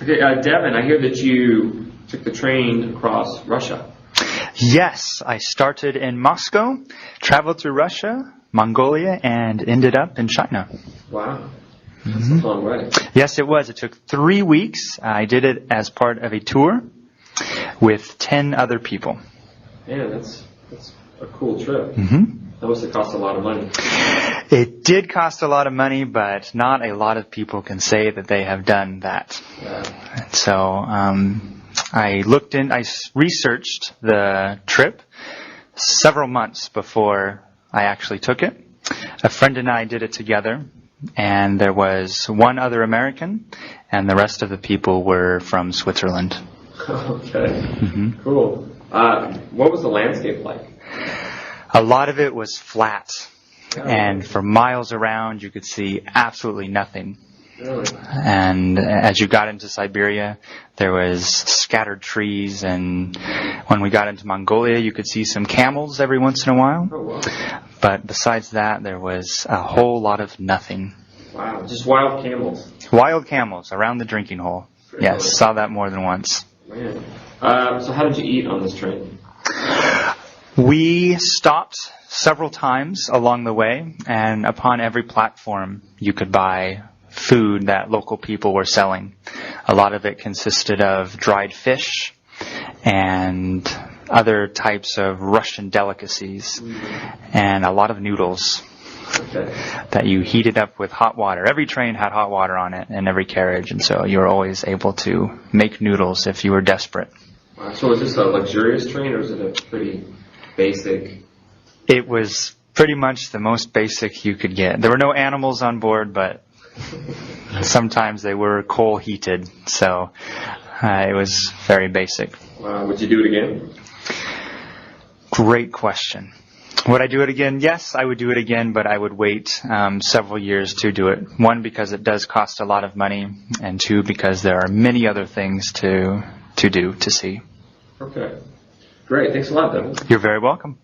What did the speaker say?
Okay, Devin, I hear that you took the train across Russia. Yes, I started in Moscow, traveled through Russia, Mongolia, and ended up in China. Wow. That's a long way. Yes, it was. It took 3 weeks. I did it as part of a tour with 10 other people. Man, that's a cool trip. That must have cost a lot of money. It did cost a lot of money, but not a lot of people can say that they have done that. Yeah. So I researched the trip several months before I actually took it. A friend and I did it together, and there was one other American, and the rest of the people were from Switzerland. Okay. Cool. What was the landscape like? A lot of it was flat, and for miles around you could see absolutely nothing. Really? And as you got into Siberia, there was scattered trees, and when we got into Mongolia, you could see some camels every once in a while. Oh, wow. But besides that, there was a whole lot of nothing. Wow, just wild camels. Wild camels around the drinking hole. Really? Yes, saw that more than once. Man. So how did you eat on this train? We stopped several times along the way, and upon every platform you could buy food that local people were selling. A lot of it consisted of dried fish and other types of Russian delicacies, and a lot of noodles that you heated up with hot water. Every train had hot water on it in every carriage, and so you were always able to make noodles if you were desperate. Wow. So was this a luxurious train, or was it a pretty basic? It was pretty much the most basic you could get. There were no animals on board, but sometimes they were coal heated, so it was very basic. Wow. Would you do it again? Great question. Would I do it again? Yes, I would do it again, but I would wait several years to do it. One, because it does cost a lot of money, and two, because there are many other things to see. Okay. Great. Thanks a lot, Devin. You're very welcome.